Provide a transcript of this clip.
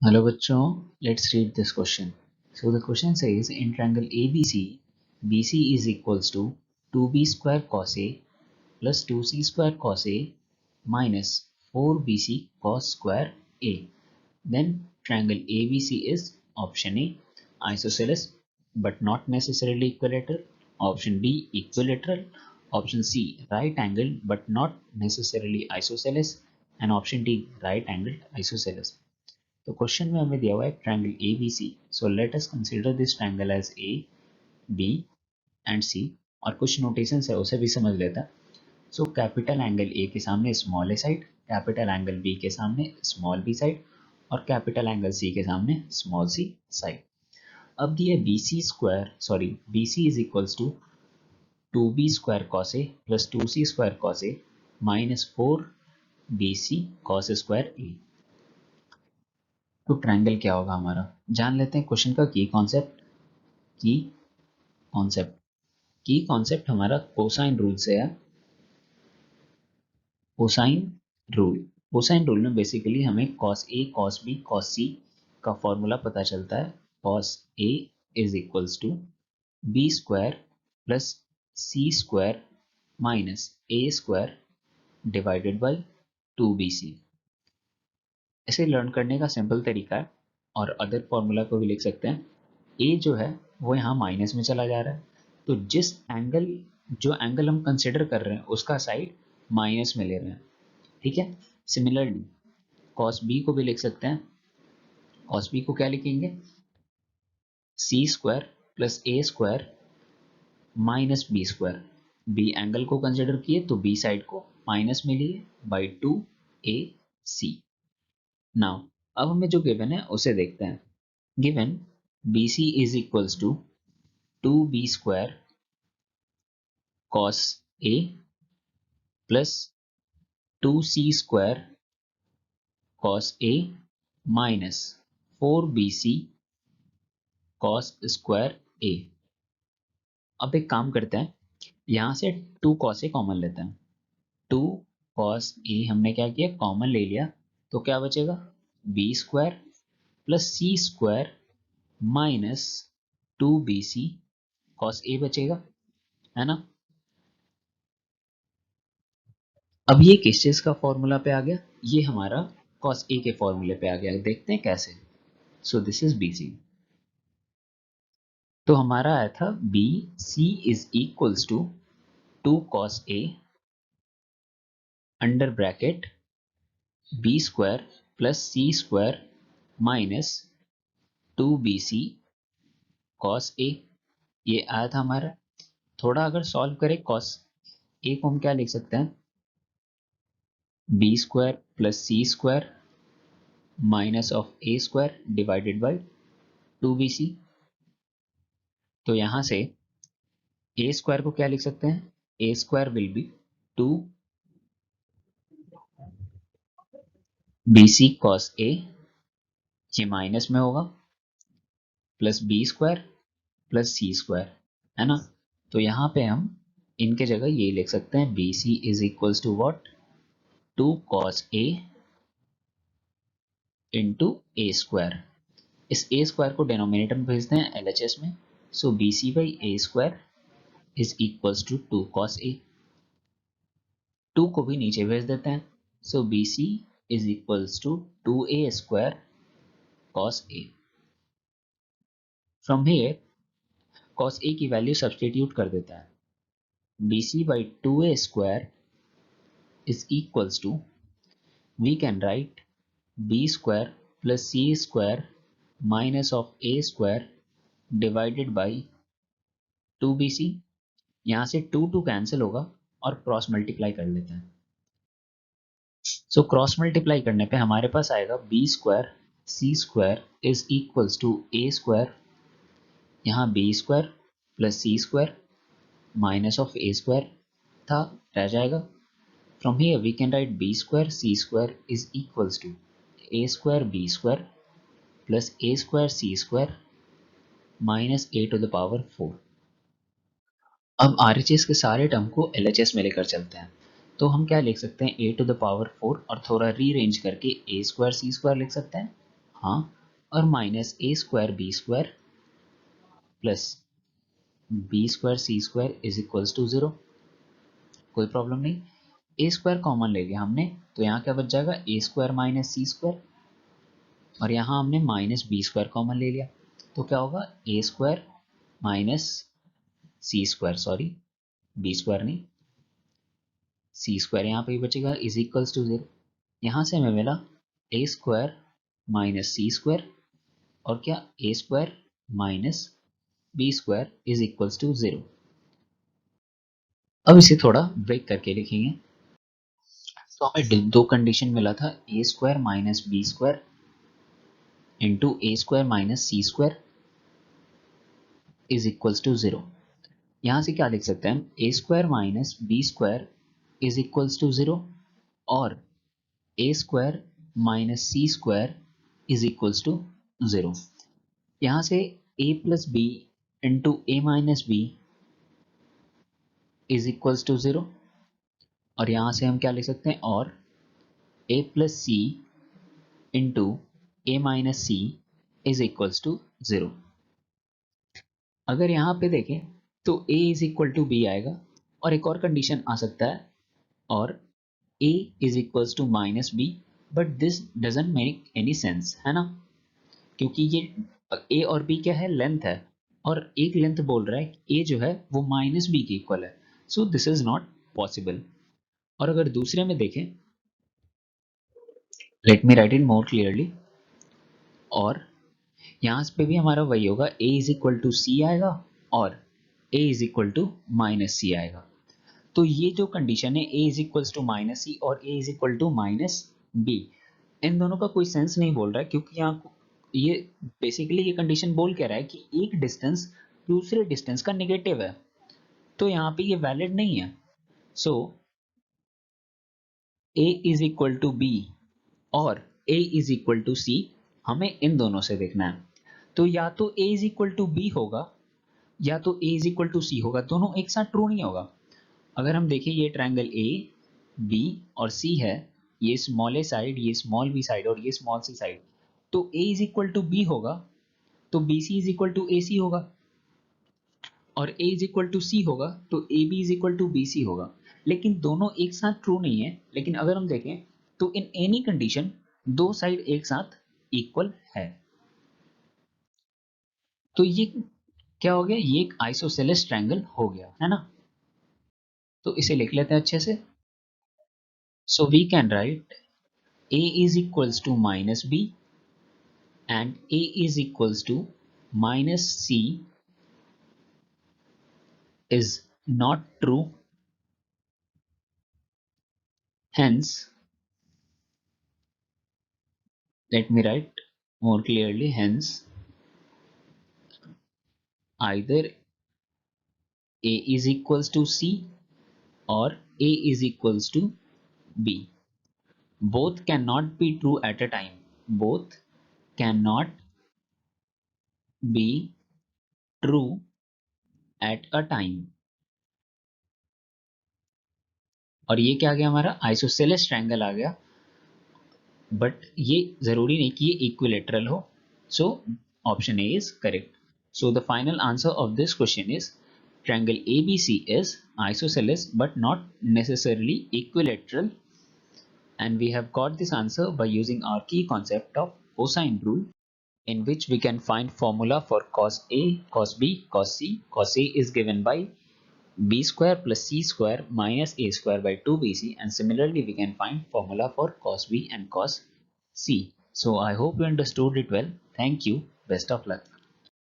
Hello बच्चों, let's read this question. So the question says in triangle ABC, BC is equals to 2b square cos A plus 2c square cos A minus 4bc cos square A. Then triangle ABC is option A isosceles but not necessarily equilateral, option B equilateral, option C right angled but not necessarily isosceles, and option D right angled isosceles. तो question में हमें दिया हुआ है triangle A B C. So let us consider this triangle as A B and C. और कुछ notation है उसे भी समझ लेता है. सो कैपिटल एंगल ए के सामने small A side, capital angle B के सामने स्मॉल बी साइड और कैपिटल एंगल सी के सामने स्मॉल सी साइड. अब दिया B C square B C is equals to 2b square cos A plus 2c square cos A minus 4bc cos square A. तो triangle क्या होगा हमारा, जान लेते हैं क्वेश्चन का की कॉन्सेप्ट की कॉन्सेप्ट हमारा कोसाइन रूल से है. कोसाइन रूल कोसाइन रूल में बेसिकली हमें cos A cos B cos C का फॉर्मूला पता चलता है. Cos A is equals to B square plus C square minus A square divided by 2bc. इसे लर्न करने का सिंपल तरीका है और अदर फॉर्मूला को भी लिख सकते हैं. ए जो है वो यहाँ माइनस में चला जा रहा है, तो जो एंगल हम कंसिडर कर रहे हैं उसका साइड माइनस में ले रहे हैं. ठीक है. सिमिलरली कॉस बी को भी लिख सकते हैं. कॉस बी को क्या लिखेंगे, C square plus A square minus B square. B angle को कंसिडर किए तो बी साइड को माइनस में लिए बाई 2ac. नाउ अब हमें जो गिवन है उसे देखते हैं. Given BC is equals to 2b square cos A plus 2c square cos A minus 4bc cos square A. अब एक काम करते हैं, यहाँ से 2 cos A कॉमन लेते हैं. 2 cos A हमने क्या किया, कॉमन ले लिया, तो क्या बचेगा, b square plus C square minus 2bc cos A बचेगा, है ना. अब ये किस चीज का फॉर्मूला पे आ गया, ये हमारा cos A के फॉर्मूले पे आ गया. देखते हैं कैसे. So this is BC. तो हमारा आया था BC is equals to 2 cos A under bracket b square plus C square minus 2bc cos A. ये आया था हमारा. थोड़ा अगर सॉल्व करें cos A को हम क्या लिख सकते हैं, b square plus C square minus of a square divided by 2bc. तो यहां से ए स्क्वायर को क्या लिख सकते हैं, A square will be 2 BC cos A, ये माइनस में होगा, plus B square plus C square, है ना. तो यहाँ पे हम इनके जगह ये लिख सकते हैं, BC is equals to what, 2 cos A into A square. इस ए स्क्वायर को डिनोमिनेटर में भेजते हैं LHS में. So BC by A square is equals to 2 cos A. 2 को भी नीचे भेज देते हैं. So BC is equals to 2A square cos A. From here cos A की वैल्यू सब्सटीट्यूट कर देता है. BC by 2A square is equals to, we can write B square plus C square minus of A square divided by 2BC. यहाँ से 2 cancel होगा और cross multiply कर लेते हैं. सो क्रॉस मल्टीप्लाई करने पे हमारे पास आएगा B square C square is equals to A square. यहाँ B square plus C square minus of A square था, रह जाएगा. From here we can write b square c square is equals to a square b square plus a square c square minus a to the power 4. अब RHS के सारे term को LHS में लेकर चलते हैं. तो हम क्या लिख सकते हैं, a to the power 4 और थोड़ा रीअरेंज करके a square c square लिख सकते हैं. हाँ, और minus A square B square plus B square C square is equals to 0। कोई प्रॉब्लम नहीं। ए स्क्वायर कॉमन ले लिया हमने, तो यहाँ क्या बच जाएगा, ए स्क्वायर माइनस सी स्क्वायर, और यहाँ हमने माइनस बी स्क्वायर कॉमन ले लिया, तो क्या होगा, ए square minus C square, sorry B square नहीं, सी स्क्वायर यहाँ पे ही बचेगा इज इक्वल्स टू 0। यहाँ से हमें मिला A square minus C square और क्या, A square minus B square is equals to 0। अब इसे थोड़ा ब्रेक करके लिखेंगे। तो हमें दो कंडीशन मिला था, A square minus B square into A square minus C square is equals to 0। यहाँ से क्या लिख सकते हैं हम, A square minus B square is equals to 0 और A square minus C square is equals to 0। यहाँ से a plus B into A minus B is equals to 0, और यहाँ से हम क्या लिख सकते हैं, और a plus C into A minus C is equals to 0। अगर यहाँ पे देखें तो a is equal to B आएगा, और एक और कंडीशन आ सकता है, और a is equals to minus B, but this doesn't make any sense, है ना, क्योंकि ये a और b क्या है, लेंथ है, और एक लेंथ बोल रहा है a जो है वो माइनस बी के इक्वल है, so this is not possible. और अगर दूसरे में देखें, let me write it more clearly, और यहाँ पे भी हमारा वही होगा, a is equal to C आएगा और a is equal to minus C आएगा। तो ये जो कंडीशन है a is equal to minus C और a is equal to minus B, इन दोनों का कोई सेंस नहीं बोल रहा है, क्योंकि यहाँ ये बेसिकली ये कंडीशन बोल कह रहा है कि एक डिस्टेंस दूसरे डिस्टेंस का नेगेटिव है, तो यहाँ पे ये वैलिड नहीं है। So a is equal to B और a is equal to C, हमें इन दोनों से देखना है। तो या तो a is equal to B होगा या तो a is equal to C होगा, दोनों एक साथ ट्रू नहीं होगा। अगर हम देखें ये ट्रायंगल a b और c है, ये स्मॉल ए साइड, ये स्मॉल बी साइड और ये स्मॉल सी साइड, तो a is equal to B होगा तो B C is equal to A C होगा, और a is equal to C होगा तो A B is equal to B C होगा। लेकिन दोनों एक साथ ट्रू नहीं है। लेकिन अगर हम देखें तो इन एनी कंडीशन दो साइड एक साथ इक्वल है। तो ये क्या हो गया, ये एक आइसोसेलेस ट्रायंगल हो गया, है ना। तो इसे लिख लेते हैं अच्छे से। So we can write a is equals to minus b and a is equals to minus c is not true, hence let me write more clearly, hence either a is equals to c or a is equals to b, both cannot be true at a time, both cannot be true at a time। और ये क्या आ गया, हमारा isosceles triangle आ गया, but ये जरूरी नहीं कि ये इक्विलेटरल हो। So option A is correct. So the final answer of this question is triangle ABC is isosceles but not necessarily equilateral, and we have got this answer by using our key concept of cosine rule, in which we can find formula for cos A, cos B, cos C. Cos A is given by b square plus c square minus a square by 2bc, and similarly we can find formula for cos b and cos c. So I hope you understood it well. Thank you. Best of luck.